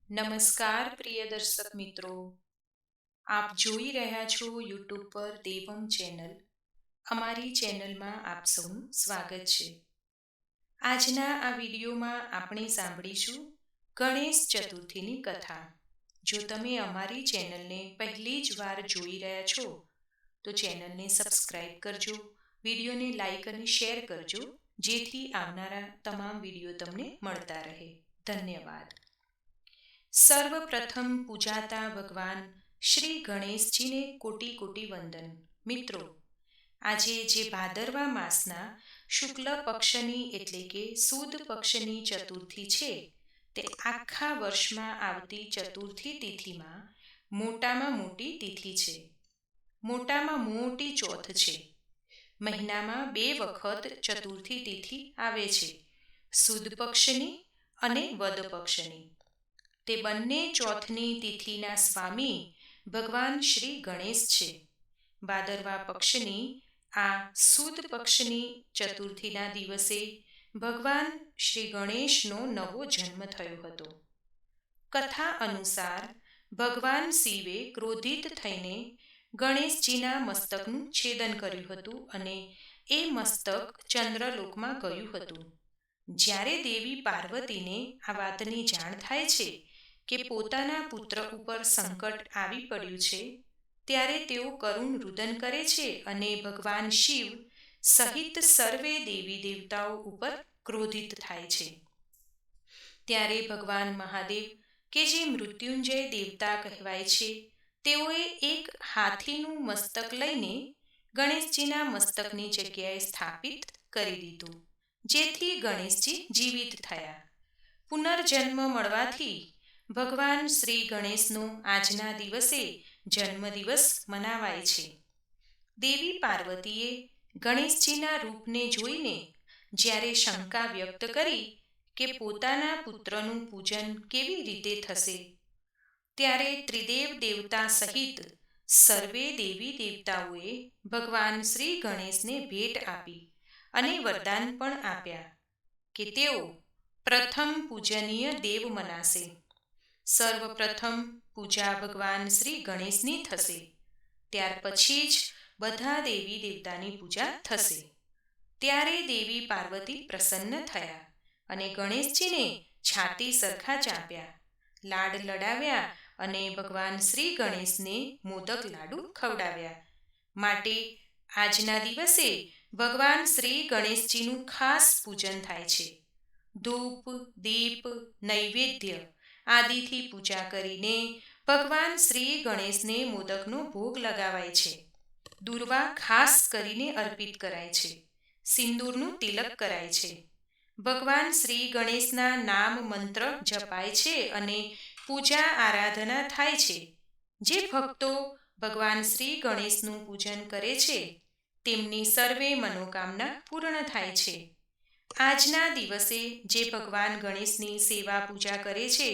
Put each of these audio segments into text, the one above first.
નમસ્કાર પ્રિય દર્શક મિત્રો, આપ જોઈ રહ્યા છો યુટ્યુબ પર દેવમ ચેનલ. અમારી ચેનલમાં આપ સૌનું સ્વાગત છે. આજના આ વિડીયોમાં આપણે સાંભળીશું ગણેશ ચતુર્થીની કથા. જો તમે અમારી ચેનલને પહેલી જ વાર જોઈ રહ્યા છો તો ચેનલને સબસ્ક્રાઇબ કરજો, વિડીયોને લાઈક અને શેર કરજો, જેથી આવનારા તમામ વિડીયો તમને મળતા રહે. ધન્યવાદ. સર્વપ્રથમ પૂજાતા ભગવાન શ્રી ગણેશજીને કોટી કોટી વંદન. મિત્રો, આજે જે ભાદરવા માસના શુક્લ પક્ષની એટલે કે સુદ પક્ષની ચતુર્થી છે, તે આખા વર્ષમાં આવતી ચતુર્થી તિથિમાં મોટામાં મોટી તિથિ છે. મોટામાં મોટી ચોથ છે. મહિનામાં 2 વખત ચતુર્થી તિથિ આવે છે, સુદ પક્ષની અને વદ પક્ષની. તે બંને ચોથની તિથિના સ્વામી ભગવાન શ્રી ગણેશ છે. ભાદરવા પક્ષની આ સુદ પક્ષની ચતુર્થીના દિવસે ભગવાન શ્રી ગણેશનો નવો જન્મ થયો હતો. કથા અનુસાર ભગવાન શિવે ક્રોધિત થઈને ગણેશજીના મસ્તકનું છેદન કર્યું હતું અને એ મસ્તક ચંદ્રલોકમાં ગયું હતું. જ્યારે દેવી પાર્વતીને આ વાતની જાણ થાય છે કે પોતાના પુત્ર ઉપર સંકટ આવી પડ્યું છે, ત્યારે તેઓ કરુણ રુદન કરે છે અને ભગવાન શિવ સહિત સર્વે દેવી દેવતાઓ ઉપર ક્રોધિત થાય છે. ત્યારે ભગવાન મહાદેવ, કે જે મૃત્યુંજય દેવતા કહેવાય છે, તેઓએ એક હાથીનું મસ્તક લઈને ગણેશજીના મસ્તકની જગ્યાએ સ્થાપિત કરી દીધું, જેથી ગણેશજી જીવિત થયા. પુનર્જન્મ મળવાથી ભગવાન શ્રી ગણેશનો આજના દિવસે જન્મદિવસ મનાવાય છે. દેવી પાર્વતીએ ગણેશજીના રૂપને જોઈને જ્યારે શંકા વ્યક્ત કરી કે પોતાના પુત્રનું પૂજન કેવી રીતે થશે, ત્યારે ત્રિદેવ દેવતા સહિત સર્વે દેવી દેવતાઓએ ભગવાન શ્રી ગણેશને ભેટ આપી અને વરદાન પણ આપ્યા કે તેઓ પ્રથમ પૂજનીય દેવ મનાશે. સર્વપ્રથમ પૂજા ભગવાન શ્રી ગણેશની થશે, ત્યાર પછી જ બધા દેવી દેવતાની પૂજા થશે. ત્યારે દેવી પાર્વતી પ્રસન્ન થયા અને ગણેશજીને છાતી સરખા ચાંપ્યા, લાડ લડાવ્યા અને ભગવાન શ્રી ગણેશને મોદક લાડુ ખવડાવ્યા. માટે આજના દિવસે ભગવાન શ્રી ગણેશજીનું ખાસ પૂજન થાય છે. ધૂપ, દીપ, નૈવેદ્ય આદિથી પૂજા કરીને ભગવાન શ્રી ગણેશને મોદકનો ભોગ લગાવાય છે. દુર્વા ખાસ કરીને અર્પિત કરાય છે. સિંદૂરનું તિલક કરાય છે. ભગવાન શ્રી ગણેશના નામ મંત્ર જપાય છે અને પૂજા આરાધના થાય છે. જે ભક્તો ભગવાન શ્રી ગણેશનું પૂજન કરે છે, તેમની સર્વે મનોકામના પૂર્ણ થાય છે. આજના દિવસે જે ભગવાન ગણેશની સેવા પૂજા કરે છે,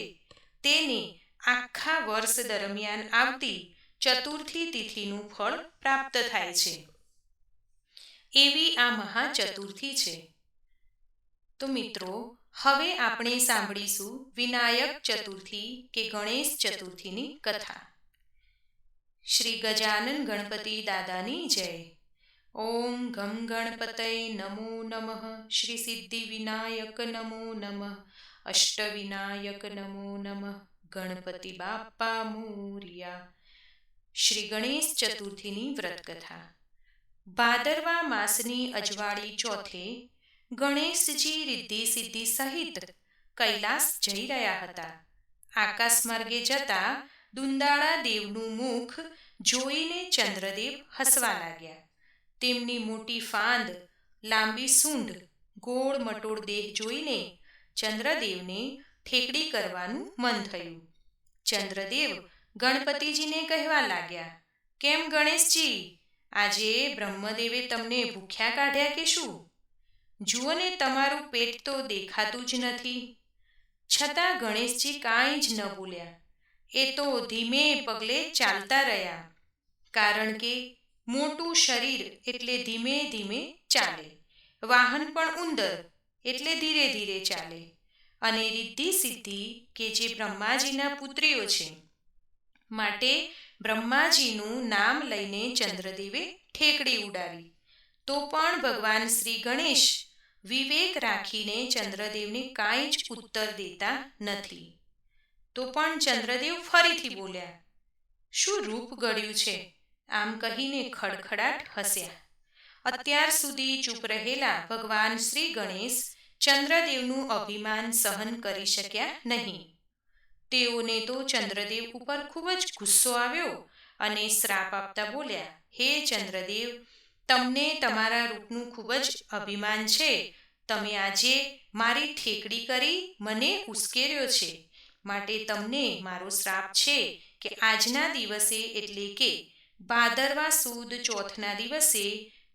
તેને આખા વર્ષ દરમિયાન આવતી ચતુર્થી તિથિનું ફળ પ્રાપ્ત થાય છે. એવી આ મહાચતુર્થી છે. તો મિત્રો, હવે આપણે સાંભળીશું વિનાયક ચતુર્થી કે ગણેશ ચતુર્થીની કથા. શ્રી ગજાનન ગણપતિ દાદાની જય. ઓમ ગમ ગણપતય નમો નમઃ. શ્રી સિદ્ધિ વિનાયક નમો નમઃ. અષ્ટવિનાયક નમો નમઃ. ગણપતિ બાપ્પા મોરિયા. શ્રી ગણેશ ચતુર્થીની વ્રતકથા. ભાદરવા માસની અજવાળી ચોથે ગણેશજી રિદ્ધિ સિદ્ધિ સહિત કૈલાસ જઈ રહ્યા હતા. આકાશ માર્ગે જતા દુંદાળા દેવનું મુખ જોઈને ચંદ્રદેવ હસવા લાગ્યા. તેમની મોટી ફાંદ, લાંબી સૂંઢ, ગોળ મટોળ દેહ જોઈને ચંદ્રદેવને ઠેકડી કરવાનું મન થયું. ચંદ્રદેવ ગણપતિજીને કહેવા લાગ્યા, કેમ ગણેશજી, આજે બ્રહ્મદેવે તમને ભૂખ્યા કાઢ્યા કે શું? જુઓ ને, તમારું પેટ તો દેખાતું જ નથી. છતાં ગણેશજી કાંઈ જ ન બોલ્યા. એ તો ધીમે પગલે ચાલતા રહ્યા, કારણ કે મોટું શરીર એટલે ધીમે ધીમે ચાલે, વાહન પણ ઉંદર એટલે ધીરે ધીરે ચાલે. અને રિદ્ધિ સિદ્ધિ કે જે બ્રહ્માજીના પુત્રીઓ છે. માટે બ્રહ્માજીનું નામ લઈને ચંદ્રદેવે ઠેકડી ઉડાવી. તો પણ ભગવાન શ્રી ગણેશ વિવેક રાખીને ચંદ્રદેવને કાંઈ જ ઉત્તર દેતા નથી. તો પણ ચંદ્રદેવ ફરીથી બોલ્યા, શું રૂપ ગળ્યું છે, આમ કહીને ખડખડાટ હસ્યા. અત્યાર સુધી ચૂપ રહેલા ભગવાન શ્રી ગણેશ ચંદ્રદેવનું અભિમાન સહન કરી શક્યા નહીં. તેઓને તો ચંદ્રદેવ ઉપર ખૂબ જ ગુસ્સો આવ્યો અને શ્રાપ આપતા બોલ્યા, હે ચંદ્રદેવ, તમને તમારા રૂપનું ખૂબ જ અભિમાન છે. તમે આજે મારી ઠેકડી કરી મને ઉશ્કેર્યો છે. માટે તમને મારો શ્રાપ છે કે આજના દિવસે એટલે કે ભાદરવા સુદ ચોથના દિવસે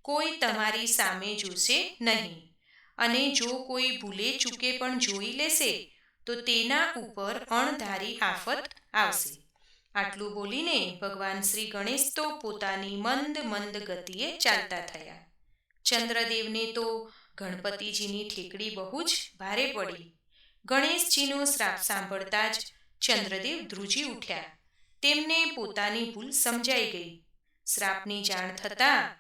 કોઈ તમારી સામે જોશે નહીં. અને જો કોઈ ભૂલે ચૂકે પણ જોઈ લેશે તો તેના ઉપર અણધારી આફત આવશે. આટલું બોલીને ભગવાન શ્રી ગણેશ તો પોતાની મંદ મંદ ગતિએ ચાલતા થયા. ચંદ્રદેવને તો ગણપતિજીની ઠેકડી બહુ જ ભારે પડી. ગણેશજીનો શ્રાપ સાંભળતા જ ચંદ્રદેવ ધ્રુજી ઉઠ્યા. તેમને પોતાની ભૂલ સમજાઈ ગઈ. શ્રાપની જાણ થતાં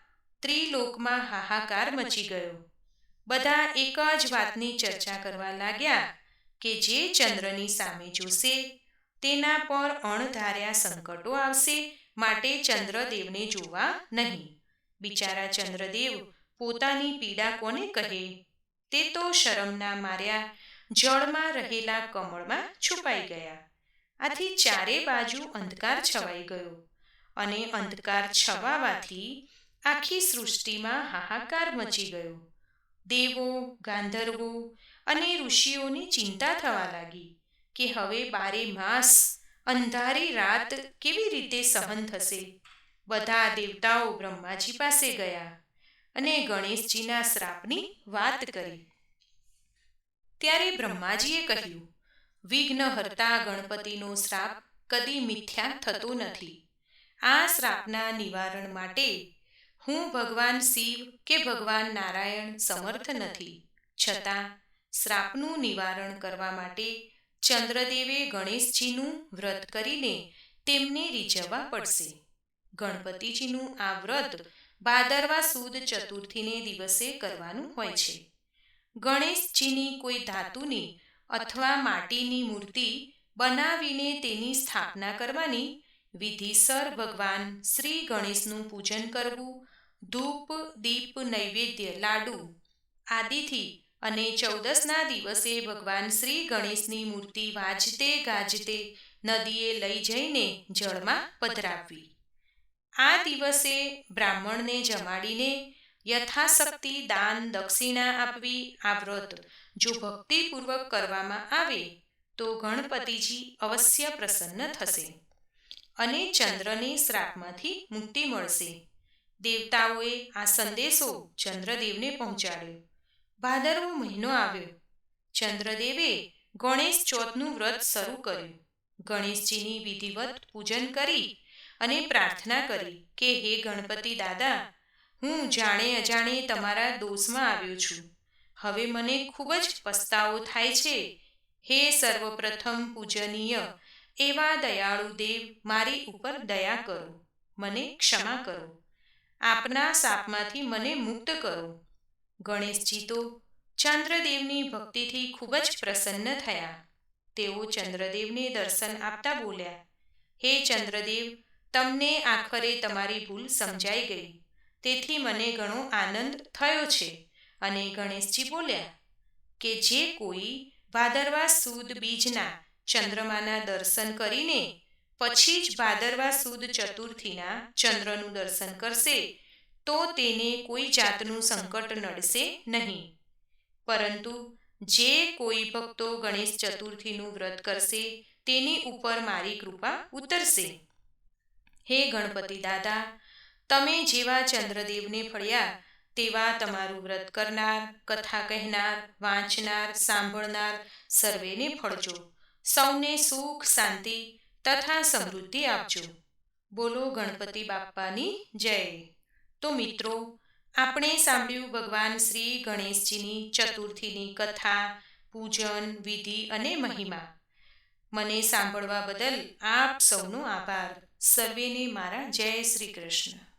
ત્રિલોકમાં હાહાકાર મચી ગયો. બધા એક જ વાતની ચર્ચા કરવા લાગ્યા કે જે ચંદ્રની સામે જોશે તેના પર અણધાર્યા સંકટો આવશે. માટે ચંદ્રદેવને જોવા નહીં. બિચારા ચંદ્રદેવ પોતાની પીડા કોને કહે? તે તો શરમના માર્યા જળમાં રહેલા કમળમાં છુપાઈ ગયા. આથી ચારે બાજુ અંધકાર છવાઈ ગયો અને અંધકાર છવાવાથી આખી સૃષ્ટિમાં હાહાકાર મચી ગયો. દેવો, ગાંધર્વો અને ઋષિઓની ચિંતા થવા લાગી કે હવે 12 માસ અંધારી રાત કેવી રીતે સહન થશે. બધા દેવતાઓ બ્રહ્માજી પાસે ગયા અને ગણેશજીના શ્રાપની વાત કરી. ત્યારે બ્રહ્માજીએ કહ્યું, વિઘ્નહર્તા ગણપતિનો શ્રાપ કદી મિથ્યા થતો નથી. આ શ્રાપના નિવારણ માટે હું ભગવાન શિવ કે ભગવાન નારાયણ સમર્થ નથી. છતાં શ્રાપનું નિવારણ કરવા માટે ચંદ્રદેવે ગણેશજીનું વ્રત કરીને તેમને રીઝવવા પડશે. ગણપતિજીનું આ વ્રત ભાદરવા સુદ ચતુર્થીને દિવસે કરવાનું હોય છે. ગણેશજીની કોઈ ધાતુની અથવા માટીની મૂર્તિ બનાવીને તેની સ્થાપના કરવાની. વિધિસર ભગવાન શ્રી ગણેશનું પૂજન કરવું. ધૂપ, દીપ, નૈવેદ્ય, લાડુ આદિથી અને 14ના દિવસે ભગવાન શ્રી ગણેશની મૂર્તિ વાજતે ગાજતે નદીએ લઈ જઈને જળમાં પધરાવવી. આ દિવસે બ્રાહ્મણને જમાડીને યથાશક્તિ દાન દક્ષિણા આપવી. આ વ્રત જો ભક્તિપૂર્વક કરવામાં આવે તો ગણપતિજી અવશ્ય પ્રસન્ન થશે અને ચંદ્રને શ્રાપમાંથી મુક્તિ મળશે. દેવતાઓએ આ સંદેશો ચંદ્રદેવને પહોંચાડ્યો. ભાદરવો મહિનો આવ્યો. ચંદ્રદેવે ગણેશ ચોથનું વ્રત શરૂ કર્યું. ગણેશજીની વિધિવત પૂજન કરી અને પ્રાર્થના કરી કે હે ગણપતિ દાદા, હું જાણે અજાણે તમારા દોષમાં આવ્યો છું. હવે મને ખૂબ જ પસ્તાવો થાય છે. હે સર્વપ્રથમ પૂજનીય એવા દયાળુ દેવ, મારી ઉપર દયા કરો, મને ક્ષમા કરો. આપના શાપમાંથી મને મુક્ત કરો. ગણેશજી તો ચંદ્રદેવની ભક્તિથી ખૂબ જ પ્રસન્ન થયા. તેઓ ચંદ્રદેવને દર્શન આપતા બોલ્યા, હે ચંદ્રદેવ, તમને આખરે તમારી ભૂલ સમજાઈ ગઈ, તેથી મને ઘણો આનંદ થયો છે. અને ગણેશજી બોલ્યા કે જે કોઈ ભાદરવા સુદ બીજના ચંદ્રમાના દર્શન કરીને પછી જ ભાદરવા સુદ ચતુર્થીના ચંદ્રનું દર્શન કરશે તો તેને કોઈ જાતનું સંકટ નડશે નહીં. પરંતુ જે કોઈ ભક્તો ગણેશ ચતુર્થીનું વ્રત કરશે તેની ઉપર મારી કૃપા ઉતરશે. હે ગણપતિ દાદા, તમે જેવા ચંદ્રદેવને ફળ્યા તેવા તમારું વ્રત કરનાર, કથા કહેનાર, વાંચનાર, સાંભળનાર સર્વેને ફળજો. સૌને સુખ, શાંતિ તથા સમૃદ્ધિ આપજો. બોલો ગણપતિ બાપ્પાની જય. તો મિત્રો, આપણે સાંભળ્યું ભગવાન શ્રી ગણેશજીની ચતુર્થીની કથા, પૂજન, વિધિ અને મહિમા. મને સાંભળવા બદલ આપ સૌનો આભાર. સર્વેને મારા જય શ્રી કૃષ્ણ.